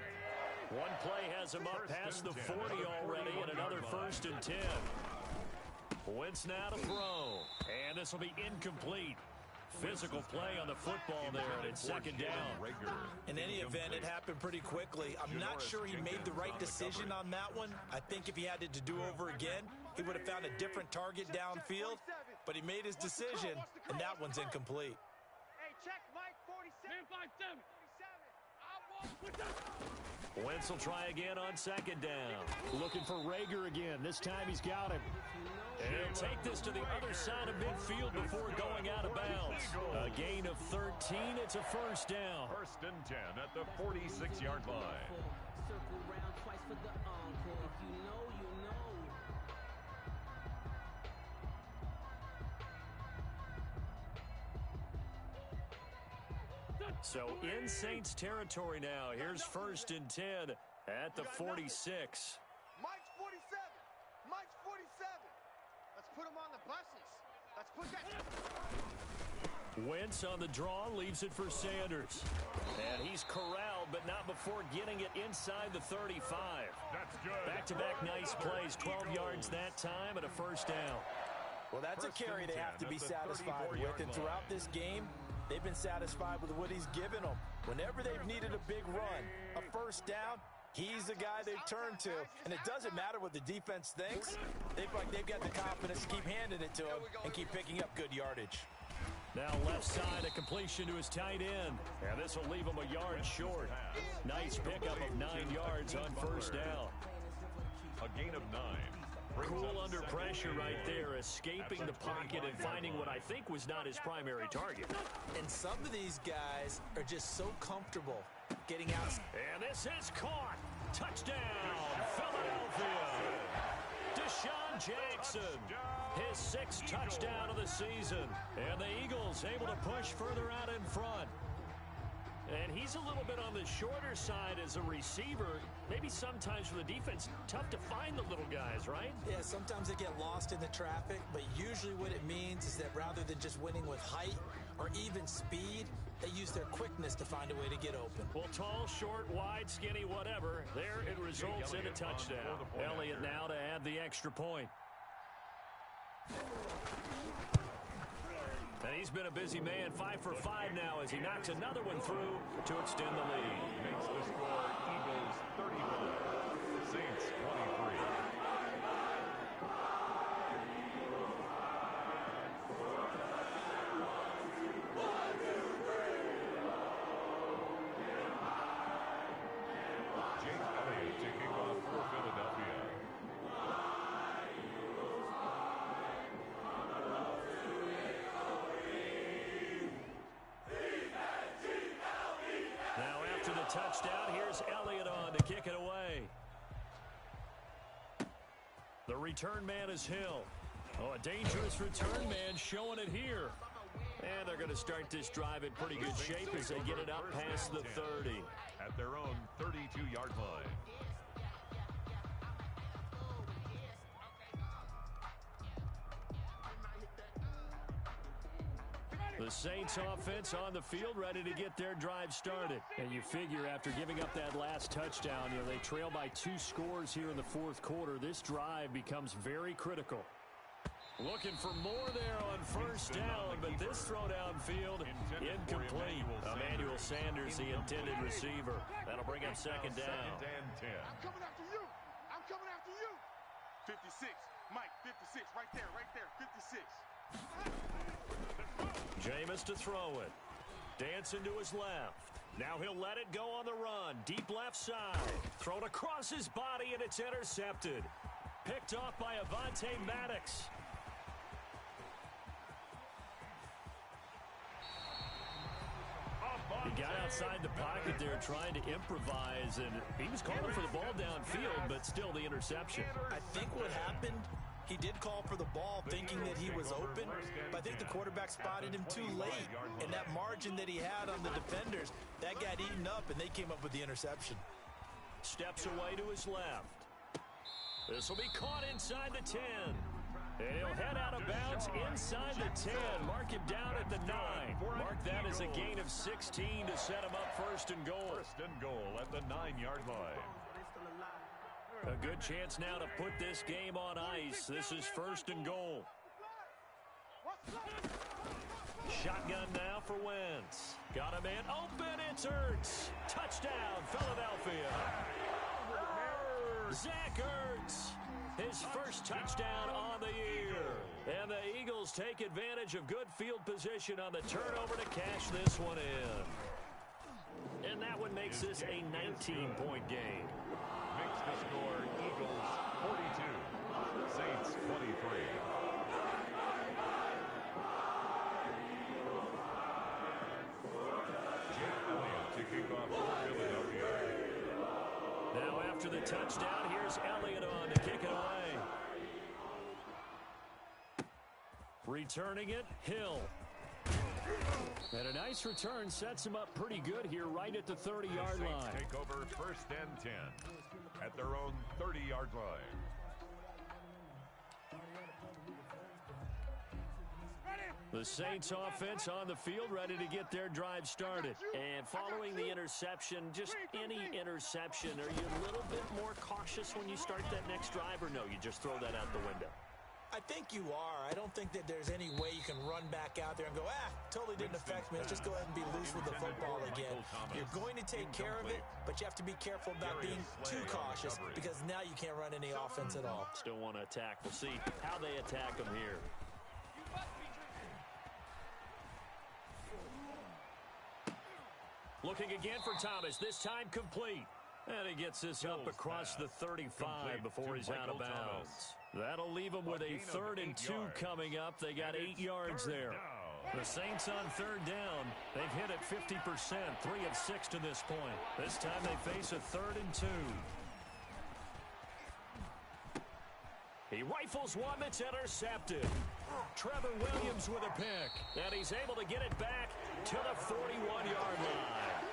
A: One play has him up past the 40 already, and another 1st and 10. Wentz now to throw. And this will be incomplete. Physical play on the football there, and it's 2nd down.
D: In any event, it happened pretty quickly. I'm not sure he made the right decision on that one. I think if he had it to do over again, he would have found a different target downfield. But he made his decision, and that one's incomplete.
C: Hey, check Mike 47.
A: Wentz will try again on 2nd down. Looking for Rager again. This time he's got him. And he'll take this to the other side of midfield before going out of bounds. A gain of 13. It's a 1st down.
B: 1st and 10 at the 46-yard line.
F: Circle round twice for the encore. If you know, you know.
A: So in Saints territory now. Here's 1st and 10 at the 46.
C: Mike's 47. Mike's 47. Let's put him on the buses. Let's put that.
A: Wentz on the draw, leaves it for Sanders. And he's corralled, but not before getting it inside the 35.
B: That's good.
A: Back-to-back nice plays, 12 yards that time, and a 1st down.
D: Well, that's a carry they have to be satisfied with. And throughout this game, they've been satisfied with what he's given them. Whenever they've needed a big run, a 1st down, he's the guy they've turned to. And it doesn't matter what the defense thinks. They've got the confidence to keep handing it to him and keep picking up good yardage.
A: Now left side, a completion to his tight end. And this will leave him a yard short. Nice pickup of 9 yards on 1st down.
B: A gain of 9.
A: Cool under pressure right there, escaping the pocket and finding what I think was not his primary target.
D: And some of these guys are just so comfortable getting out.
A: And this is caught. Touchdown, Philadelphia. Deshaun Jackson, his 6th touchdown of the season. And the Eagles able to push further out in front. And he's a little bit on the shorter side as a receiver. Maybe sometimes for the defense, tough to find the little guys, right?
D: Yeah, sometimes they get lost in the traffic, but usually what it means is that rather than just winning with height or even speed, they use their quickness to find a way to get open.
A: Well, tall, short, wide, skinny, whatever. There it results in a touchdown. Elliott now to add the extra point. And he's been a busy man, 5 for 5 now as he knocks another one through to extend the lead.
B: Makes the score Eagles 35, Saints 23. Jake Elliott taking off for Philadelphia.
A: The return man is Hill. Oh, a dangerous return man showing it here. And they're going to start this drive in pretty good shape as they get it up past the 30.
B: At their own 32-yard line.
A: The Saints offense on the field ready to get their drive started. And you figure after giving up that last touchdown, they trail by 2 scores here in the fourth quarter. This drive becomes very critical. Looking for more there on first down, but this throw downfield incomplete. Emmanuel Sanders, the intended receiver. That'll bring up second down.
E: I'm coming after you. I'm coming after you. 56. Mike, 56. Right there. 56.
A: Jameis to throw it. Dancing to his left. Now he'll let it go on the run. Deep left side. Thrown across his body, and it's intercepted. Picked off by Avonte Maddox. He got outside the pocket there trying to improvise, and he was calling for the ball downfield, but still the interception.
D: I think what happened, he did call for the ball thinking that he was open, but I think the quarterback spotted him too late. And that margin that he had on the defenders, that got eaten up, and they came up with the interception.
A: Steps away to his left. This will be caught inside the 10. And he'll head out of bounds inside the 10. Mark him down at the 9. Mark that as a gain of 16 to set him up first and goal.
B: First and goal at the 9-yard line.
A: A good chance now to put this game on ice. This is first and goal. Shotgun now for Wentz. Got a man open. It's Ertz. Touchdown, Philadelphia. Zach Ertz. His first touchdown on the year. And the Eagles take advantage of good field position on the turnover to cash this one in. And that one makes this a 19-point game.
B: Makes the score Eagles 42, Saints 23. Jake Elliott to kick off for Philadelphia.
A: Now after the touchdown, here's Elliott on to kick it away. Returning it, Hill. And a nice return sets him up pretty good here right at the 30-yard line.
B: Take over first and 10 at their own 30-yard line.
A: The Saints offense on the field ready to get their drive started. And following the interception, just any interception, are you a little bit more cautious when you start that next drive, or no, you just throw that out the window?
D: I think you are. I don't think that there's any way you can run back out there and go, totally didn't affect me. Let's just go ahead and be loose with the football again. You're going to take care of it, but you have to be careful about being too cautious because now you can't run any offense at all.
A: Still want to attack. We'll see how they attack them here. Looking again for Thomas, this time complete. And he gets this up across the 35 before he's out of bounds. That'll leave him with a 3rd and 2 coming up. They got 8 yards there. The Saints on 3rd down. They've hit it 50%, 3 of 6 to this point. This time they face a 3rd and 2. He rifles one that's intercepted. Trevor Williams with a pick. And he's able to get it back to the 41-yard line.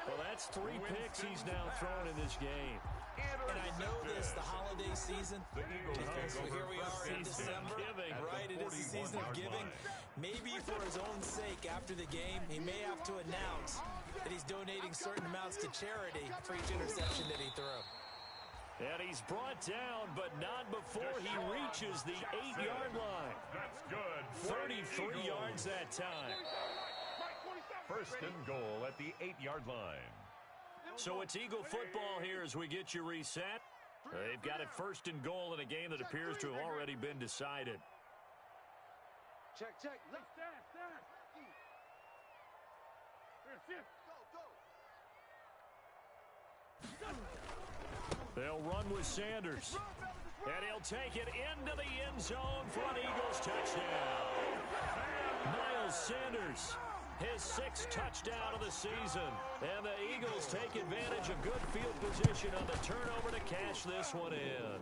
A: Well, that's 3 picks he's now thrown in this game.
D: And I know this, the holiday season, so here we are in December, right? It is the season of giving. Maybe for his own sake, after the game, he may have to announce that he's donating certain amounts to charity for each interception that he threw.
A: And he's brought down, but not before he reaches the 8-yard line.
B: That's good.
A: 33 yards that time.
B: First and goal at the 8-yard line.
A: So it's Eagle football here as we get you reset. They've got it first and goal in a game that appears to have already been decided.
C: Check.
A: They'll run with Sanders. And he'll take it into the end zone for an Eagles touchdown. Miles Sanders, his 6th touchdown of the season. And the Eagles take advantage of good field position on the turnover to cash this one in.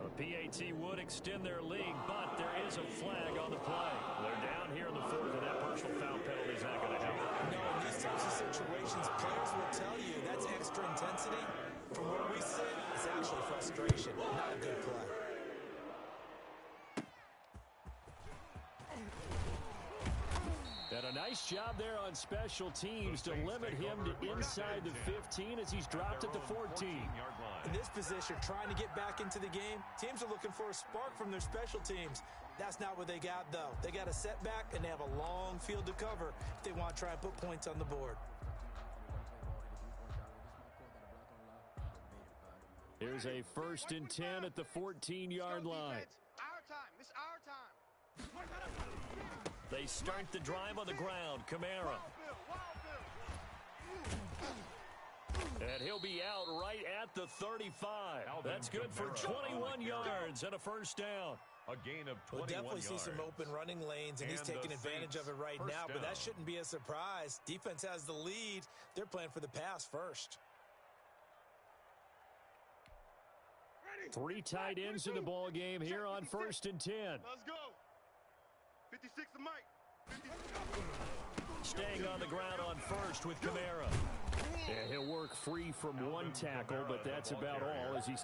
A: The PAT would extend their lead, but there is a flag on the play. They're down here in the fourth, and that personal foul penalty is not going to help.
D: No, in these types of situations, players will tell you that's extra intensity. From where we sit, it's actually frustration, not a good play.
A: And a nice job there on special teams to limit him to inside the 15 as he's dropped at the 14.
D: In this position, trying to get back into the game, teams are looking for a spark from their special teams. That's not what they got, though. They got a setback, and they have a long field to cover if they want to try and put points on the board.
A: Here's a 1st and 10 at the 14-yard line.
C: Our time. It's our time.
A: They start the drive on the ground. Kamara. And he'll be out right at the 35. That's good for 21 yards and a 1st down.
B: A gain of 21
D: We'll definitely
B: yards.
D: see some open running lanes, and he's taking advantage of it right now, but that shouldn't be a surprise. Defense has the lead. They're playing for the pass first.
A: 3 tight ends in the ball game here on 1st and 10.
E: Let's go. 56 to Mike. 56.
A: Staying on the ground on 1st with Kamara. And he'll work free from one tackle, but that's about all as he's...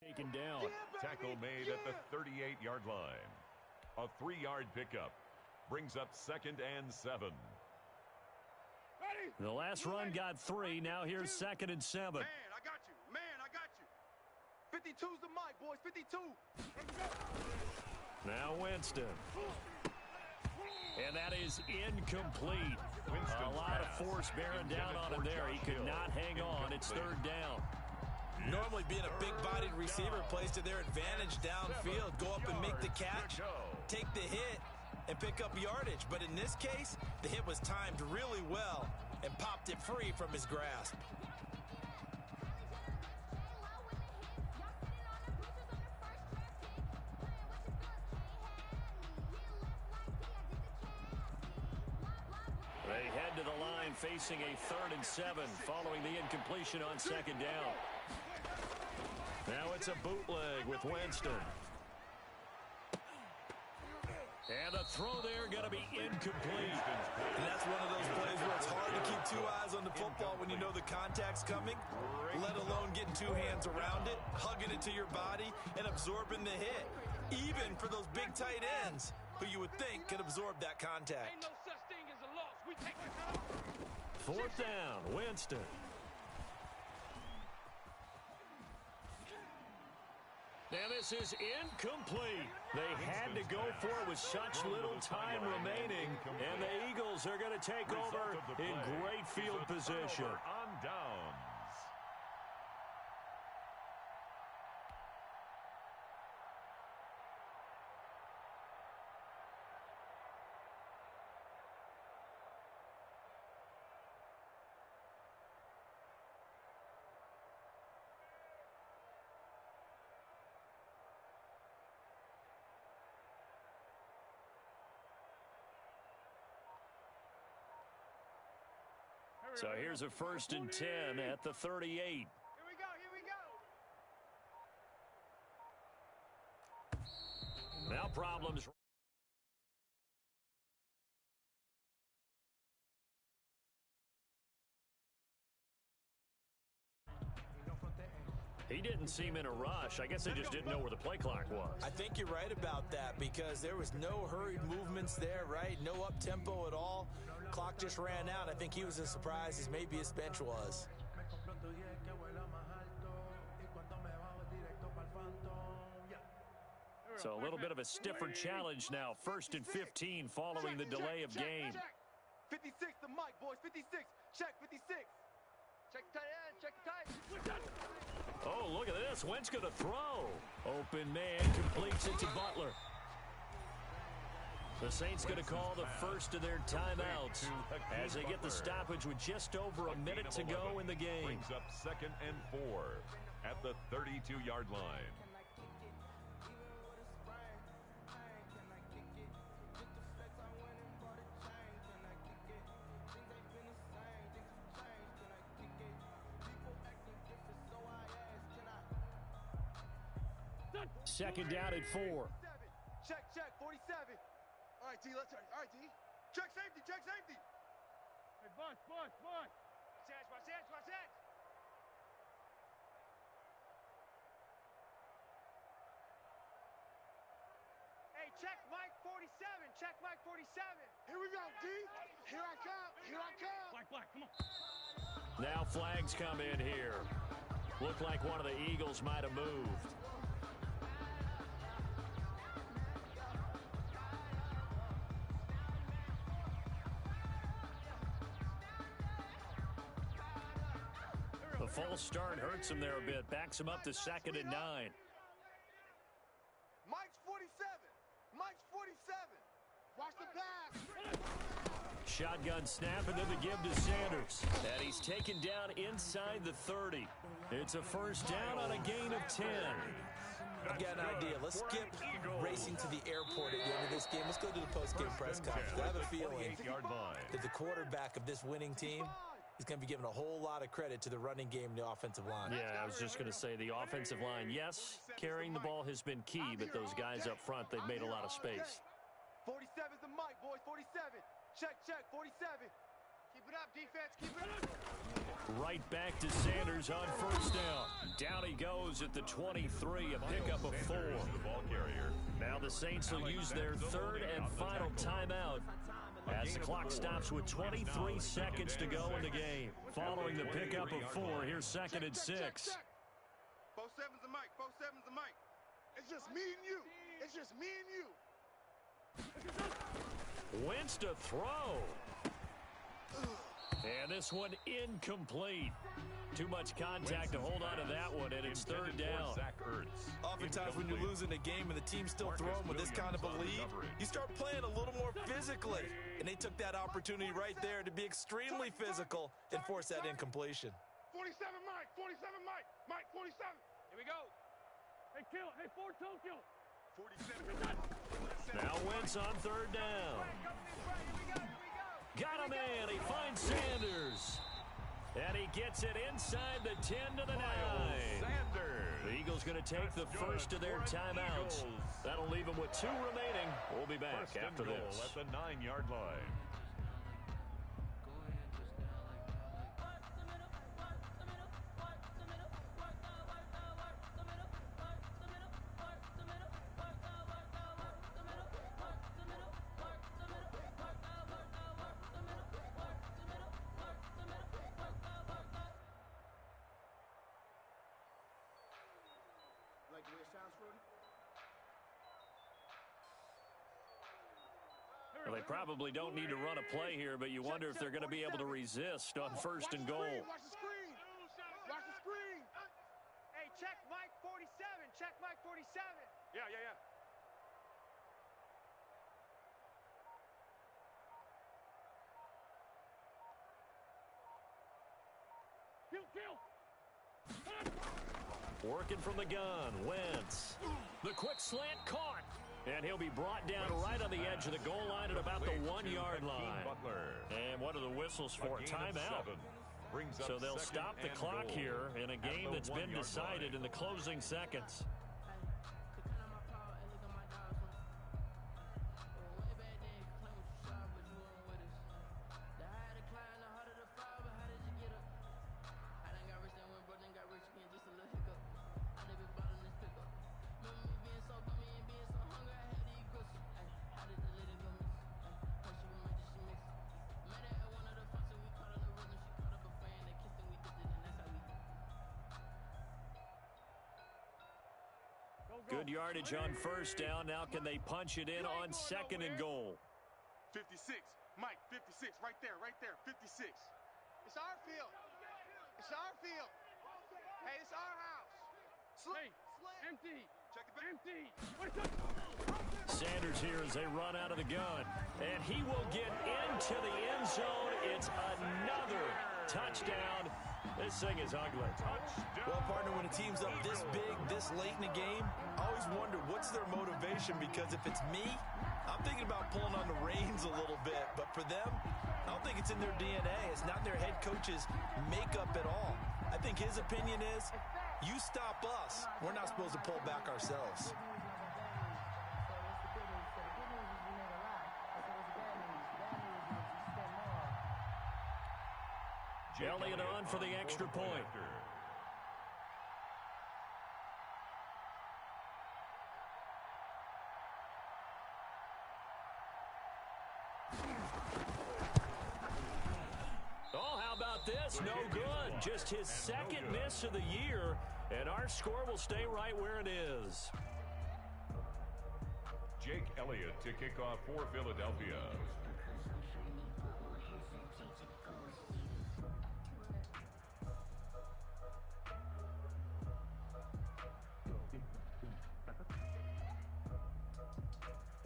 A: Taken down.
B: Tackle made at the 38-yard line. A 3-yard pickup brings up 2nd and 7.
A: The last run got 3. Now here's 2nd and 7.
C: Man, I got you. Man, I got you. 52's the mic, boys. 52.
A: Now Winston. And that is incomplete. A lot of force bearing down on him there. He could not hang on. It's 3rd down.
D: Normally being a big-bodied receiver plays to their advantage downfield. Go up and make the catch, take the hit, and pick up yardage. But in this case, the hit was timed really well and popped it free from his grasp.
A: They head to the line facing a 3rd and 7 following the incompletion on 2nd down. Now it's a bootleg with Winston. And the throw there going to be incomplete.
D: And that's one of those plays where it's hard know the contact's coming, let alone getting two hands around it, hugging it to your body, and absorbing the hit. Even for those big tight ends who you would think could absorb that contact.
G: Ain't no such thing as a loss. We take it.
A: Fourth down, Winston. And this is incomplete. They had to go for it with such little time remaining, and the Eagles are going to take over in great field position.
B: On downs.
A: So here's a 1st and 10 at the 38.
C: Here we go, here we go.
A: Now problems. He didn't seem in a rush. I guess they just didn't know where the play clock was.
D: I think you're right about that because there was no hurried movements there, right? No up-tempo at all. Clock just ran out. I think he was as surprised as maybe his bench was.
A: So a little bit of a stiffer challenge now. 1st and 15 following the delay of game.
C: 56 the mic, boys. 56. Check 56. Check tight end. Check tight.
A: Oh, look at this. Wentz going to throw. Open man completes it to Butler. The Saints going to call the first of their timeouts as they get the stoppage with just over a minute to go in the game.
B: Brings up 2nd and 4 at the 32-yard line.
A: Second down at 4.
C: Check, 47. All right, D, let's turn. All right, D. Check safety, check safety.
G: Hey, boss.
C: Watch that. Hey, check Mike 47. Check Mike 47. Here we go, D. Here I come.
G: Black, come on.
A: Now flags come in here. Looked like one of the Eagles might have moved. The false start hurts him there a bit. Backs him up to 2nd and 9.
C: Mike's 47. Mike's 47. Watch the pass.
A: Shotgun snap and then the give to Sanders. And he's taken down inside the 30. It's a 1st down on a gain of 10.
D: I've got an idea. Let's skip racing to the airport at the end of this game. Let's go to the post-game press conference. I have a feeling that the quarterback of this winning team is going to be given a whole lot of credit to the running game and the offensive line.
A: Yeah, I was just going to say the offensive line, yes, carrying the ball has been key, but those guys up front, they've made a lot of space.
C: 47's the mic, boys. 47. Check, 47. Keep it up, defense. Keep it up.
A: Right back to Sanders on 1st down. Down he goes at the 23, a pickup of 4.
B: The ball carrier.
A: Now the Saints will use their 3rd and final timeout as the clock stops with 23 seconds to go in the game. Following the pickup of 4, here's 2nd and 6.
E: 47's the mic. 47's the mic. It's just me and you. It's just me and you.
A: Wentz to throw. And this one incomplete. Too much contact to hold on to that one, and it's 3rd down.
D: Oftentimes when you're losing a game and the team's still throwing with this kind of a lead, you start playing a little more physically. And they took that opportunity right there to be extremely physical and force that incompletion.
E: 47 Mike. 47 Mike. Mike 47.
G: Here we go. Hey, kill. Hey, Ford Tokyo.
E: 47.
A: Now Wentz on 3rd down. Got a man. He finds Sanders. And he gets it inside the 10 to the 9.
B: Sanders.
A: The Eagles going to take the first of their timeouts. That'll leave them with 2 remaining. We'll be back after this.
B: At the 9-yard line.
A: Well, they probably don't need to run a play here, but you wonder if they're going to be able to resist on first and goal.
E: Watch the screen. Watch the screen.
C: Hey, check Mike 47. Check Mike 47.
E: Yeah.
G: Kill.
A: Working from the gun, Wentz. The quick slant caught. And he'll be brought down right on the edge of the goal line at about the 1-yard line. And what are the whistles for? Timeout. So they'll stop the clock here in a game that's been decided in the closing seconds. Good yardage on first down. Now can they punch it in on second and goal?
E: 56. Mike, 56. Right there. 56.
C: It's our field. It's our field. Hey, it's our house.
G: Hey, empty.
E: Check it back.
G: Empty.
A: Sanders here as they run out of the gun. And he will get into the end zone. It's another touchdown. This thing is ugly.
D: Well, partner, when a team's up this big, this late in the game, I always wonder what's their motivation, because if it's me, I'm thinking about pulling on the reins a little bit. But for them, I don't think it's in their DNA. It's not their head coach's makeup at all. I think his opinion is, you stop us, we're not supposed to pull back ourselves.
A: Elliott on for the extra point. Oh, how about this? No good. Just his second miss of the year, and our score will stay right where it is.
B: Jake Elliott to kick off for Philadelphia.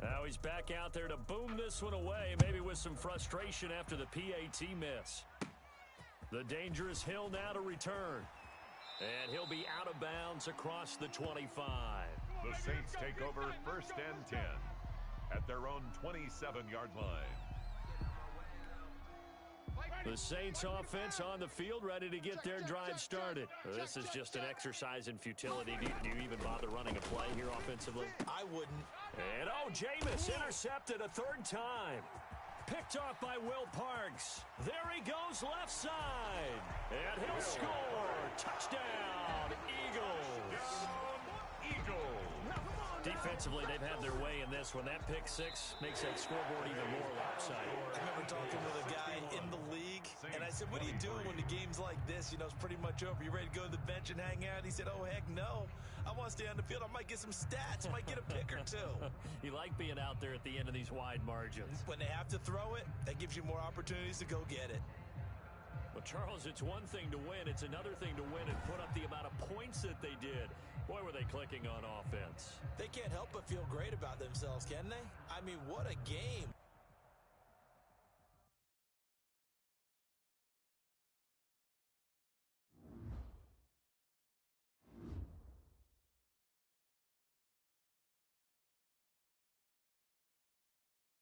A: Now he's back out there to boom this one away, maybe with some frustration after the PAT miss. The dangerous Hill now to return. And he'll be out of bounds across the 25.
B: The Saints take over first and 10 at their own 27-yard line.
A: The Saints offense on the field, ready to get their drive started. This is just an exercise in futility. Do you even bother running a play here offensively?
D: I wouldn't.
A: And Jameis intercepted a third time. Picked off by Will Parks. There he goes left side. And he'll score. Touchdown, Eagles. Defensively, they've had their way in this one. That pick six makes that scoreboard even more lopsided.
D: I remember talking with a guy in the league, and I said, what do you do when the game's like this? You know, it's pretty much over. You ready to go to the bench and hang out? He said, oh, heck no. I want to stay on the field. I might get some stats. I might get a pick or two.
A: You like being out there at the end of these wide margins.
D: When they have to throw it, that gives you more opportunities to go get it.
A: Well, Charles, it's one thing to win. It's another thing to win and put up the amount of points that they did. Boy, were they clicking on offense.
D: They can't help but feel great about themselves, can they? I mean, what a game.